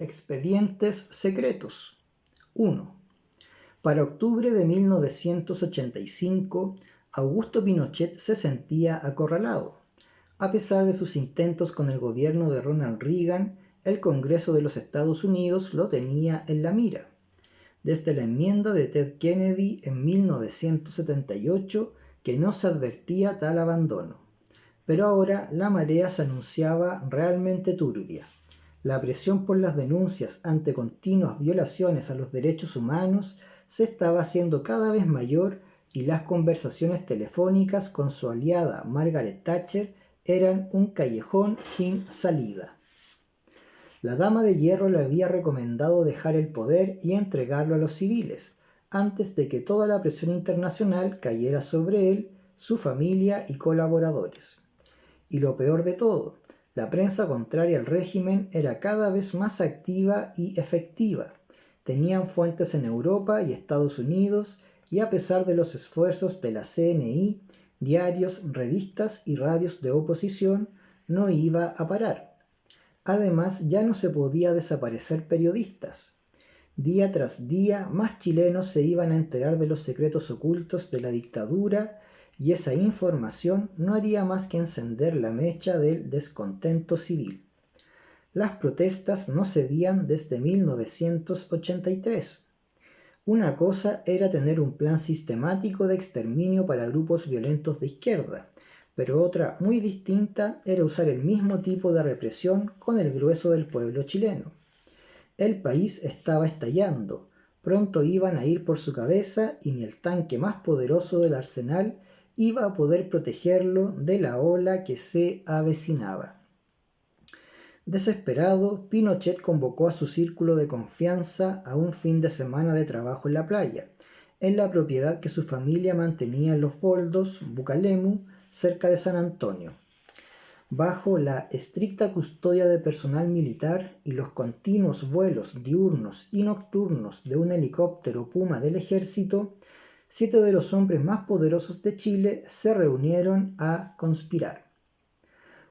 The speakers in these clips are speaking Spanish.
Expedientes secretos. 1. Para octubre de 1985, Augusto Pinochet se sentía acorralado. A pesar de sus intentos con el gobierno de Ronald Reagan, el Congreso de los Estados Unidos lo tenía en la mira. Desde la enmienda de Ted Kennedy en 1978 que no se advertía tal abandono. Pero ahora la marea se anunciaba realmente turbia. La presión por las denuncias ante continuas violaciones a los derechos humanos se estaba haciendo cada vez mayor y las conversaciones telefónicas con su aliada Margaret Thatcher eran un callejón sin salida. La Dama de Hierro le había recomendado dejar el poder y entregarlo a los civiles, antes de que toda la presión internacional cayera sobre él, su familia y colaboradores. Y lo peor de todo, la prensa contraria al régimen era cada vez más activa y efectiva. Tenían fuentes en Europa y Estados Unidos y a pesar de los esfuerzos de la CNI, diarios, revistas y radios de oposición, no iba a parar. Además, ya no se podía desaparecer periodistas. Día tras día, más chilenos se iban a enterar de los secretos ocultos de la dictadura y esa información no haría más que encender la mecha del descontento civil. Las protestas no cedían desde 1983. Una cosa era tener un plan sistemático de exterminio para grupos violentos de izquierda, pero otra muy distinta era usar el mismo tipo de represión con el grueso del pueblo chileno. El país estaba estallando, pronto iban a ir por su cabeza y ni el tanque más poderoso del arsenal iba a poder protegerlo de la ola que se avecinaba. Desesperado, Pinochet convocó a su círculo de confianza a un fin de semana de trabajo en la playa, en la propiedad que su familia mantenía en Los Boldos, Bucalemu, cerca de San Antonio. Bajo la estricta custodia de personal militar y los continuos vuelos diurnos y nocturnos de un helicóptero Puma del ejército, 7 de los hombres más poderosos de Chile se reunieron a conspirar.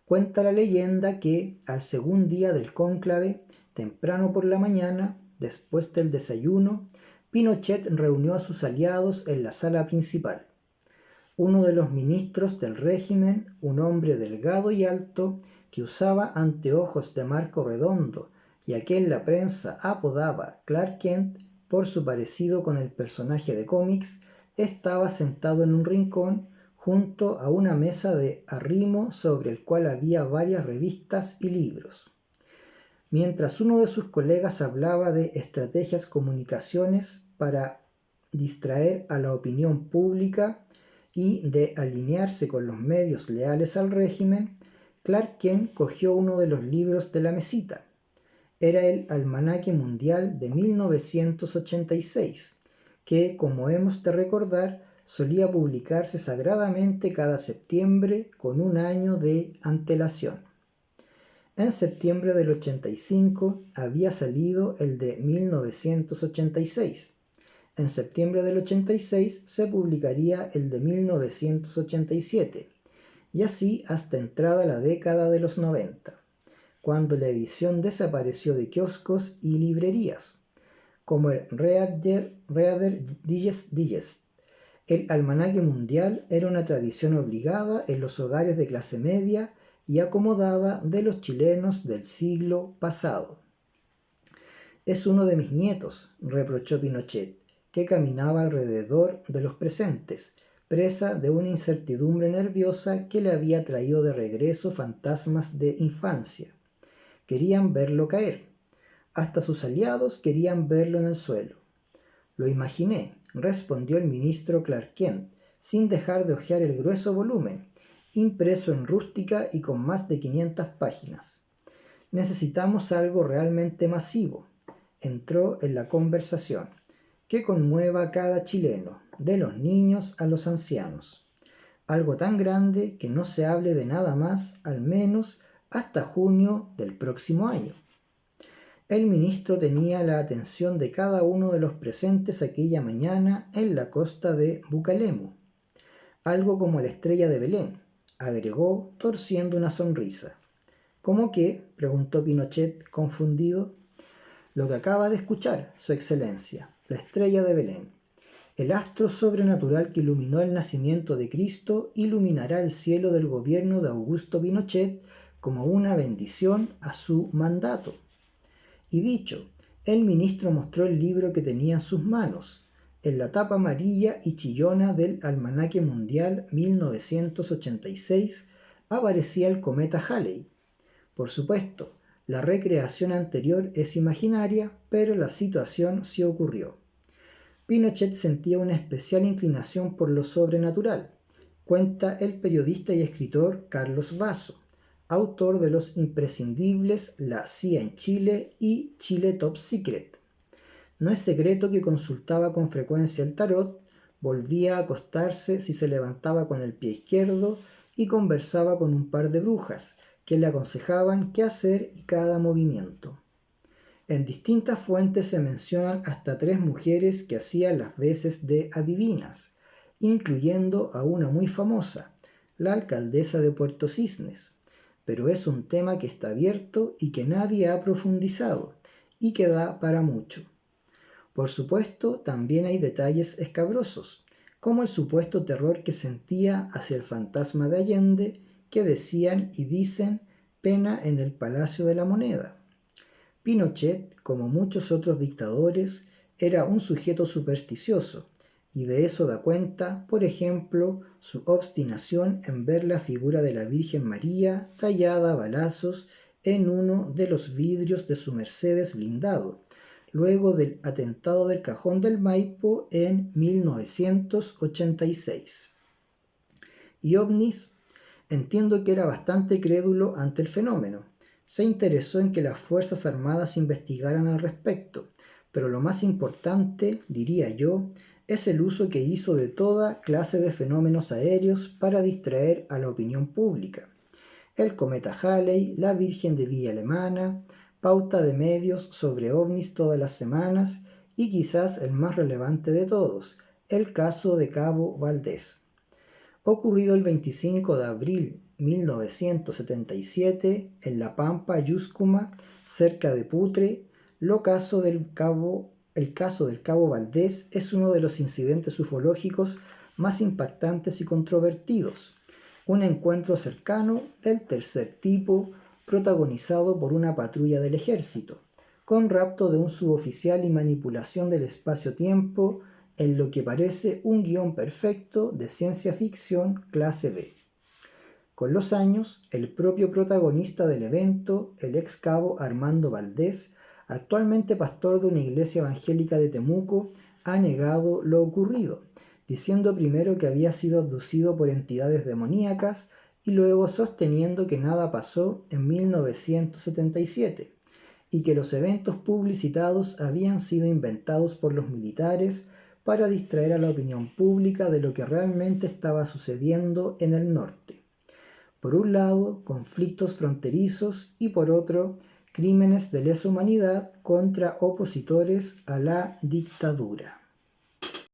Cuenta la leyenda que, al segundo día del cónclave, temprano por la mañana, después del desayuno, Pinochet reunió a sus aliados en la sala principal. Uno de los ministros del régimen, un hombre delgado y alto, que usaba anteojos de marco redondo y a quien la prensa apodaba Clark Kent por su parecido con el personaje de cómics, estaba sentado en un rincón junto a una mesa de arrimo sobre el cual había varias revistas y libros. Mientras uno de sus colegas hablaba de estrategias comunicaciones para distraer a la opinión pública y de alinearse con los medios leales al régimen, Clark Kent cogió uno de los libros de la mesita. Era el Almanaque Mundial de 1986, que, como hemos de recordar, solía publicarse sagradamente cada septiembre con un año de antelación. En septiembre del 85 había salido el de 1986. En septiembre del 86 se publicaría el de 1987, y así hasta entrada la década de los 90, cuando la edición desapareció de kioscos y librerías, como el Reader Digest. El almanaque mundial era una tradición obligada en los hogares de clase media y acomodada de los chilenos del siglo pasado. «Es uno de mis nietos», reprochó Pinochet, que caminaba alrededor de los presentes, presa de una incertidumbre nerviosa que le había traído de regreso fantasmas de infancia. Querían verlo caer. Hasta sus aliados querían verlo en el suelo. «Lo imaginé», respondió el ministro Clark Kent, sin dejar de hojear el grueso volumen, impreso en rústica y con más de 500 páginas. «Necesitamos algo realmente masivo», entró en la conversación, «que conmueva a cada chileno, de los niños a los ancianos. Algo tan grande que no se hable de nada más, al menos hasta junio del próximo año». El ministro tenía la atención de cada uno de los presentes aquella mañana en la costa de Bucalemu. «Algo como la estrella de Belén», agregó, torciendo una sonrisa. «¿Cómo qué?», preguntó Pinochet, confundido. Lo que acaba de escuchar, Su Excelencia, la estrella de Belén. El astro sobrenatural que iluminó el nacimiento de Cristo iluminará el cielo del gobierno de Augusto Pinochet como una bendición a su mandato. Y dicho, el ministro mostró el libro que tenía en sus manos. En la tapa amarilla y chillona del Almanaque Mundial 1986 aparecía el cometa Halley. Por supuesto, la recreación anterior es imaginaria, pero la situación sí ocurrió. Pinochet sentía una especial inclinación por lo sobrenatural, cuenta el periodista y escritor Carlos Basso, autor de los imprescindibles La CIA en Chile y Chile Top Secret. No es secreto que consultaba con frecuencia el tarot, volvía a acostarse si se levantaba con el pie izquierdo y conversaba con un par de brujas que le aconsejaban qué hacer y cada movimiento. En distintas fuentes se mencionan hasta 3 mujeres que hacían las veces de adivinas, incluyendo a una muy famosa, la alcaldesa de Puerto Cisnes, pero es un tema que está abierto y que nadie ha profundizado, y que da para mucho. Por supuesto, también hay detalles escabrosos, como el supuesto terror que sentía hacia el fantasma de Allende, que decían y dicen pena en el Palacio de la Moneda. Pinochet, como muchos otros dictadores, era un sujeto supersticioso, y de eso da cuenta, por ejemplo, su obstinación en ver la figura de la Virgen María tallada a balazos en uno de los vidrios de su Mercedes blindado, luego del atentado del Cajón del Maipo en 1986. Y ovnis, entiendo que era bastante crédulo ante el fenómeno. Se interesó en que las Fuerzas Armadas investigaran al respecto, pero lo más importante, diría yo, es el uso que hizo de toda clase de fenómenos aéreos para distraer a la opinión pública. El cometa Halley, la Virgen de Villa Alemana, pauta de medios sobre ovnis todas las semanas y quizás el más relevante de todos, el caso de Cabo Valdés. Ocurrido el 25 de abril 1977 en La Pampa, Yuscuma, cerca de Putre, el caso del Cabo Valdés es uno de los incidentes ufológicos más impactantes y controvertidos. Un encuentro cercano del tercer tipo protagonizado por una patrulla del ejército, con rapto de un suboficial y manipulación del espacio-tiempo en lo que parece un guión perfecto de ciencia ficción clase B. Con los años, el propio protagonista del evento, el ex cabo Armando Valdés, actualmente pastor de una iglesia evangélica de Temuco, ha negado lo ocurrido, diciendo primero que había sido abducido por entidades demoníacas y luego sosteniendo que nada pasó en 1977 y que los eventos publicitados habían sido inventados por los militares para distraer a la opinión pública de lo que realmente estaba sucediendo en el norte. Por un lado, conflictos fronterizos y por otro, crímenes de lesa humanidad contra opositores a la dictadura.